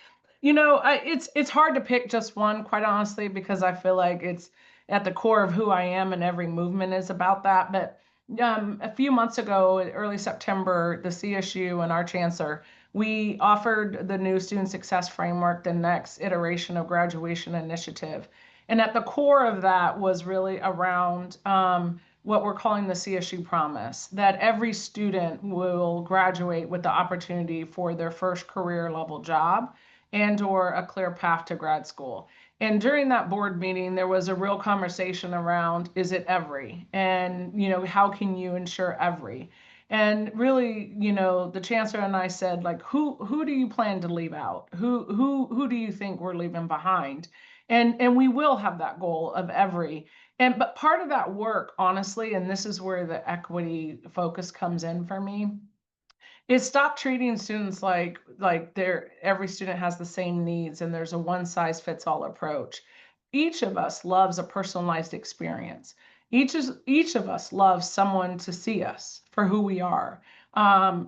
It's hard to pick just one, quite honestly, because I feel like it's at the core of who I am, and every movement is about that. But a few months ago, early September, the CSU and our chancellor, we offered the new Student Success Framework, the next iteration of graduation initiative. And at the core of that was really around what we're calling the CSU Promise, that every student will graduate with the opportunity for their first career level job and or a clear path to grad school. And during that board meeting, there was a real conversation around, is it every? And, how can you ensure every? And really, the chancellor and I said, like, who do you plan to leave out? Who do you think we're leaving behind? And we will have that goal of every. But part of that work, honestly, and this is where the equity focus comes in for me, is stop treating students like every student has the same needs and there's a one size fits all approach. Each of us loves a personalized experience. Each of us loves someone to see us for who we are. I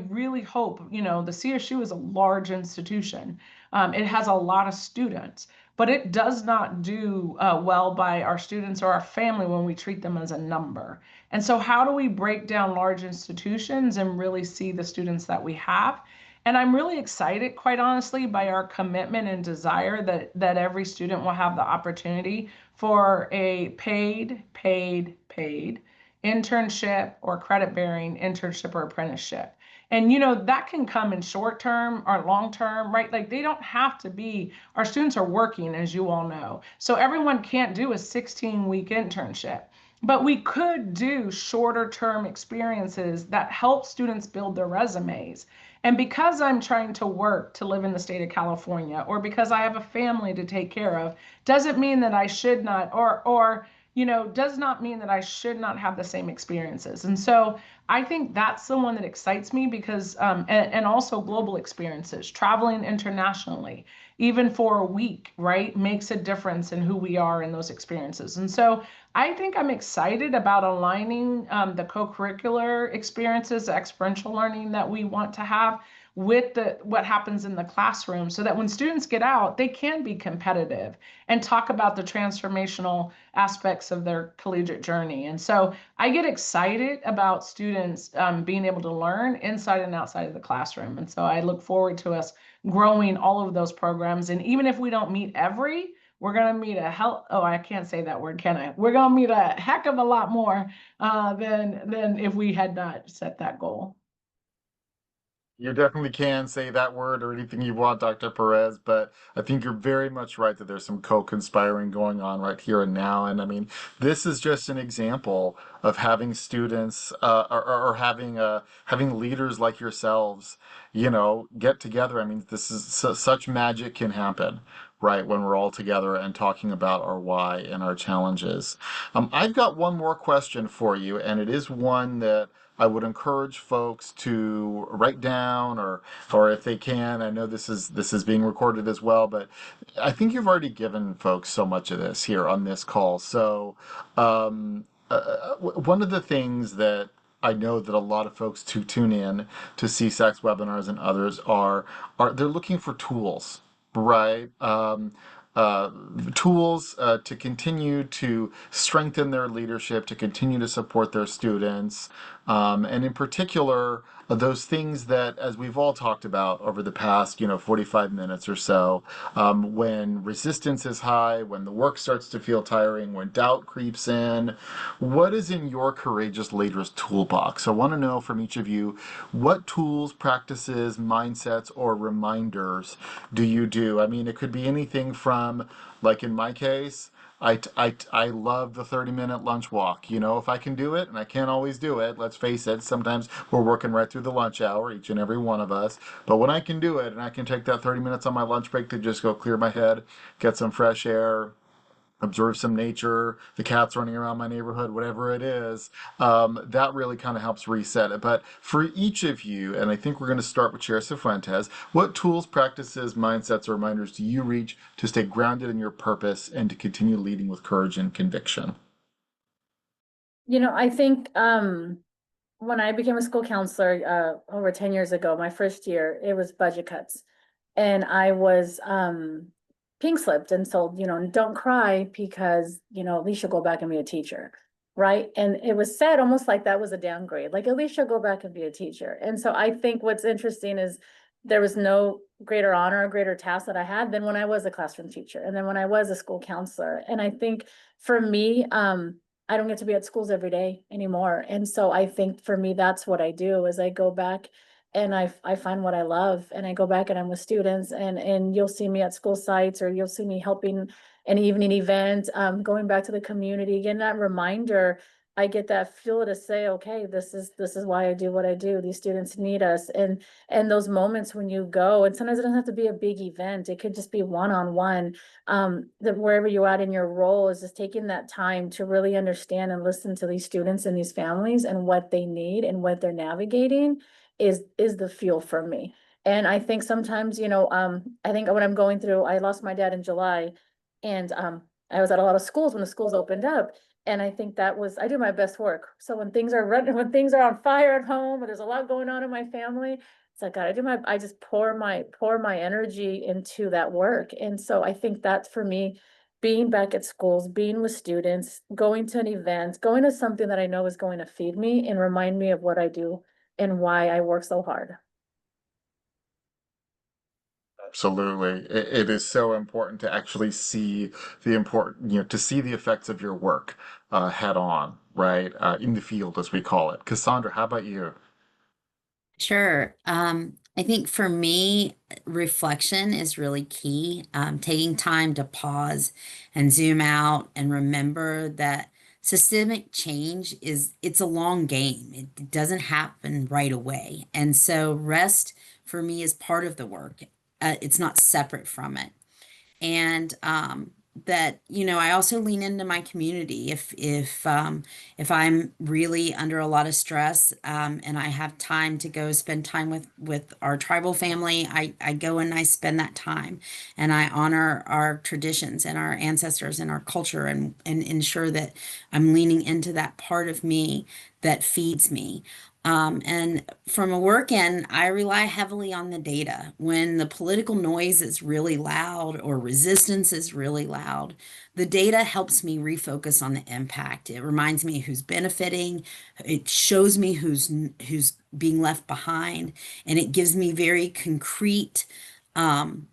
really hope, the CSU is a large institution. It has a lot of students, but it does not do well by our students or our family when we treat them as a number. And so how do we break down large institutions and really see the students that we have? And I'm really excited, quite honestly, by our commitment and desire that every student will have the opportunity for a paid internship or credit-bearing internship or apprenticeship. And that can come in short term or long term, right? Like they don't have to be, our students are working, as you all know. So everyone can't do a 16-week internship. But we could do shorter term experiences that help students build their resumes. And because I'm trying to work to live in the state of California, or because I have a family to take care of, doesn't mean that I should not, does not mean that I should not have the same experiences. And so I think that's the one that excites me because, and also global experiences, traveling internationally, even for a week, right, makes a difference in who we are in those experiences. And so I think I'm excited about aligning the co-curricular experiences, the experiential learning that we want to have with what happens in the classroom so that when students get out, they can be competitive and talk about the transformational aspects of their collegiate journey. And so I get excited about students being able to learn inside and outside of the classroom. And so I look forward to us growing all of those programs. And even if we don't meet we're going to meet I can't say that word, can I? We're going to meet a heck of a lot more than if we had not set that goal. You definitely can say that word or anything you want, Dr. Perez, but I think you're very much right that there's some co-conspiring going on right here and now. And I mean, this is just an example of having students or having leaders like yourselves, get together. I mean, this is such magic can happen, right, when we're all together and talking about our why and our challenges. I've got one more question for you, and it is one that I would encourage folks to write down or if they can. I know this is being recorded as well, but I think you've already given folks so much of this here on this call. So one of the things that I know that a lot of folks who tune in to CSAC's webinars and others are they're looking for tools, right? Uh, Tools to continue to strengthen their leadership, to continue to support their students, and in particular, those things that, as we've all talked about over the past, 45 minutes or so, when resistance is high, when the work starts to feel tiring, when doubt creeps in, what is in your courageous leader's toolbox? I want to know from each of you, what tools, practices, mindsets, or reminders do you do? I mean, it could be anything from, like in my case, I love the 30-minute lunch walk. If I can do it, and I can't always do it, let's face it, sometimes we're working right through the lunch hour, each and every one of us. But when I can do it, and I can take that 30 minutes on my lunch break to just go clear my head, get some fresh air, observe some nature, the cats running around my neighborhood, whatever it is, that really kind of helps reset it. But for each of you, and I think we're going to start with Chair Cifuentes, what tools, practices, mindsets, or reminders do you reach to stay grounded in your purpose and to continue leading with courage and conviction? I think when I became a school counselor over 10 years ago, my first year, it was budget cuts. And I was pink slipped and told, don't cry because, at least you'll go back and be a teacher. Right. And it was said almost like that was a downgrade, like at least you'll go back and be a teacher. And so I think what's interesting is there was no greater honor or greater task that I had than when I was a classroom teacher and then when I was a school counselor. And I think for me, I don't get to be at schools every day anymore. And so I think for me, that's what I do is I go back and I find what I love and I go back and I'm with students and you'll see me at school sites or you'll see me helping an evening event, going back to the community, again, that reminder I get that fuel to say, okay, this is why I do what I do. These students need us. And those moments when you go, and sometimes it doesn't have to be a big event. It could just be one-on-one. That wherever you're at in your role is just taking that time to really understand and listen to these students and these families and what they need and what they're navigating is the fuel for me. And I think sometimes, I think when I'm going through, I lost my dad in July, and I was at a lot of schools when the schools opened up. And I think I do my best work. So when things are running, when things are on fire at home, or there's a lot going on in my family, it's like, God, I just pour my energy into that work. And so I think that's for me, being back at schools, being with students, going to an event, going to something that I know is going to feed me and remind me of what I do and why I work so hard. Absolutely. It is so important to actually see to see the effects of your work head on, right? In the field, as we call it. Cassandra, how about you? Sure. I think for me, reflection is really key. Taking time to pause and zoom out and remember that systemic change it's a long game. It doesn't happen right away. And so rest for me is part of the work. It's not separate from it. And that I also lean into my community if I'm really under a lot of stress, and I have time to go spend time with our tribal family. I go and I spend that time, and I honor our traditions and our ancestors and our culture, and ensure that I'm leaning into that part of me that feeds me. And from a work end, I rely heavily on the data. When the political noise is really loud or resistance is really loud, the data helps me refocus on the impact. It reminds me who's benefiting, it shows me who's being left behind, and it gives me very concrete um,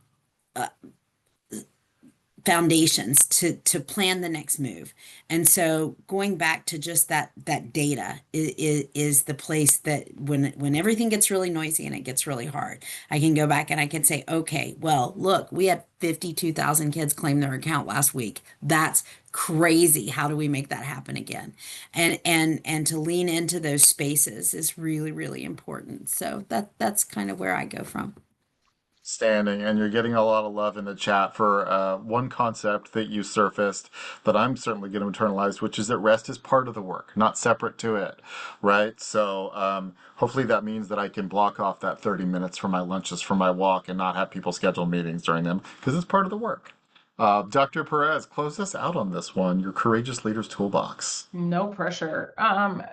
foundations to plan the next move. And so going back to just that data is the place that when everything gets really noisy and it gets really hard, I can go back and I can say, okay, well, look, we had 52,000 kids claim their account last week. That's crazy. How do we make that happen again? And to lean into those spaces is really, really important. So that's kind of where I go from. Standing, and you're getting a lot of love in the chat for one concept that you surfaced that I'm certainly going to internalize, which is that rest is part of the work, not separate to it, right? So hopefully that means that I can block off that 30 minutes for my lunches, for my walk, and not have people schedule meetings during them because it's part of the work. Dr. Perez, close us out on this one, your Courageous Leaders Toolbox. No pressure.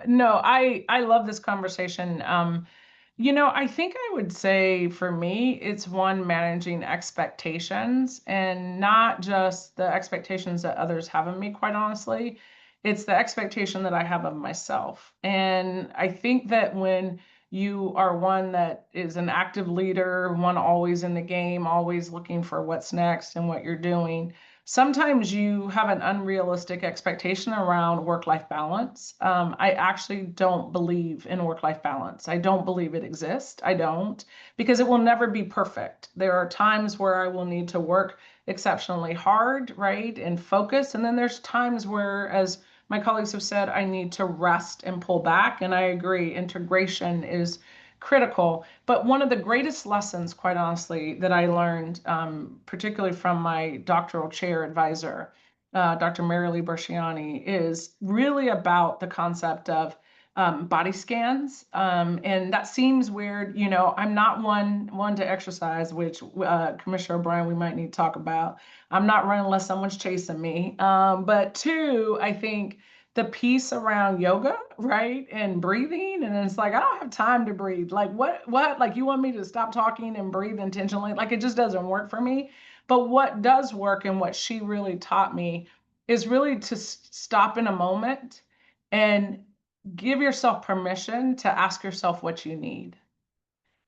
No, I love this conversation. I think I would say for me, it's one, managing expectations, and not just the expectations that others have of me, quite honestly. It's the expectation that I have of myself. And I think that when you are one that is an active leader, one always in the game, always looking for what's next and what you're doing, sometimes you have an unrealistic expectation around work-life balance. I actually don't believe in work-life balance. I don't believe it exists. I don't, because it will never be perfect. There are times where I will need to work exceptionally hard, right, and focus. And then there's times where, as my colleagues have said, I need to rest and pull back. And I agree, integration is critical. But one of the greatest lessons, quite honestly, that I learned, particularly from my doctoral chair advisor, Dr. Marilee Berciani, is really about the concept of body scans. And that seems weird. I'm not one to exercise, which Commissioner O'Brien, we might need to talk about. I'm not running unless someone's chasing me. But two, I think the piece around yoga, right? And breathing. And it's like, I don't have time to breathe. Like what, like you want me to stop talking and breathe intentionally? Like it just doesn't work for me. But what does work, and what she really taught me, is really to stop in a moment and give yourself permission to ask yourself what you need.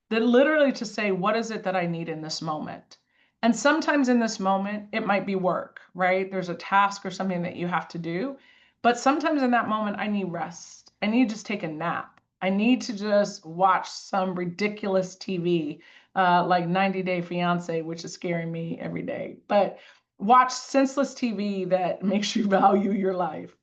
That literally to say, what is it that I need in this moment? And sometimes in this moment, it might be work, right? There's a task or something that you have to do. But sometimes in that moment, I need rest. I need to just take a nap. I need to just watch some ridiculous TV, like 90 Day Fiance, which is scaring me every day. But watch senseless TV that makes you value your life.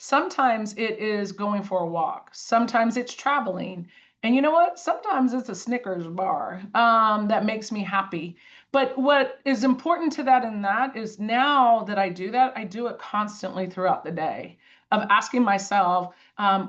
Sometimes it is going for a walk. Sometimes it's traveling. And you know what? Sometimes it's a Snickers bar that makes me happy. But what is important to that in that is now that I do that, I do it constantly throughout the day of asking myself,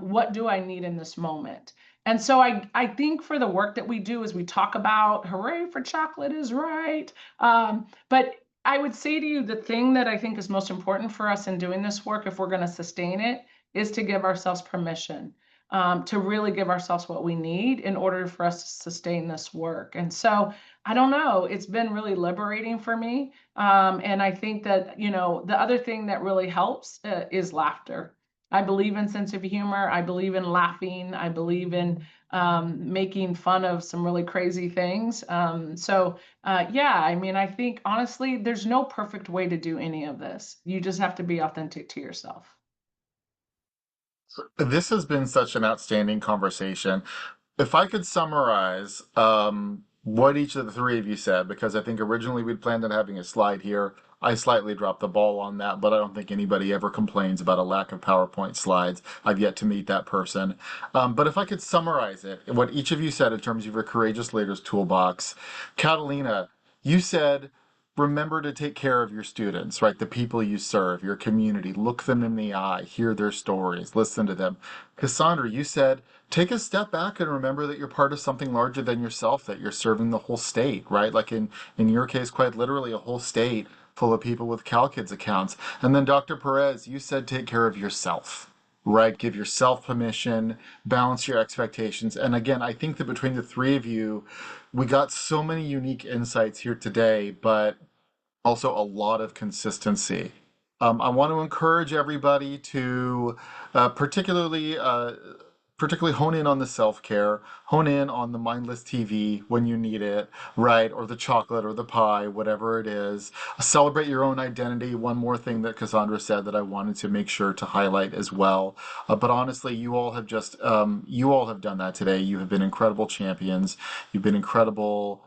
what do I need in this moment? And so I think for the work that we do is we talk about hooray for chocolate is right. But I would say to you, the thing that I think is most important for us in doing this work, if we're going to sustain it, is to give ourselves permission, to really give ourselves what we need in order for us to sustain this work. And so I don't know, it's been really liberating for me. And I think that, you know, the other thing that really helps is laughter. I believe in sense of humor. I believe in laughing. I believe in making fun of some really crazy things. Yeah, I mean, I think honestly, there's no perfect way to do any of this. You just have to be authentic to yourself. This has been such an outstanding conversation. If I could summarize what each of the three of you said, because I think originally we'd planned on having a slide here. I slightly dropped the ball on that, but I don't think anybody ever complains about a lack of PowerPoint slides. I've yet to meet that person. But if I could summarize it, what each of you said in terms of your Courageous Leaders Toolbox, Catalina, you said, remember to take care of your students, right? The people you serve, your community. Look them in the eye, hear their stories, listen to them. Cassandra, you said, take a step back and remember that you're part of something larger than yourself, that you're serving the whole state, right? Like in your case, quite literally a whole state full of people with CalKids accounts. And then Dr. Perez, you said take care of yourself, right? Give yourself permission, balance your expectations. And again, I think that between the three of you, we got so many unique insights here today, but also a lot of consistency. I want to encourage everybody to particularly hone in on the self-care, hone in on the mindless TV when you need it, right? Or the chocolate or the pie, whatever it is. Celebrate your own identity. One more thing that Cassandra said that I wanted to make sure to highlight as well. But honestly, you all have done that today. You have been incredible champions. You've been incredible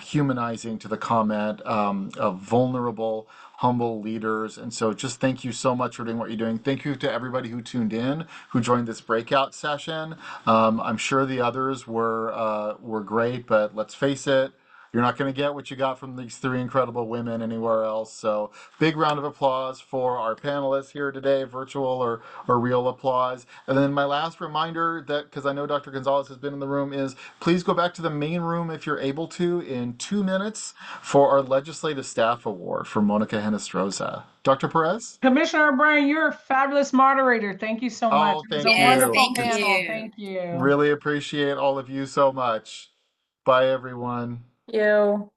humanizing to the comment of vulnerable, humble leaders. And so just thank you so much for doing what you're doing. Thank you to everybody who tuned in, who joined this breakout session. I'm sure the others were great, but let's face it, you're not going to get what you got from these three incredible women anywhere else. So big round of applause for our panelists here today, virtual or real applause. And then my last reminder that, because I know Dr. Gonzalez has been in the room, is please go back to the main room if you're able to in 2 minutes for our Legislative Staff Award for Monica Henestroza. Dr. Perez? Commissioner O'Brien, you're a fabulous moderator. Thank you so much. Oh, It was thank a Yes, you. wonderful thank It's panel. you. Thank you. really appreciate all of you so much. Bye, everyone. You.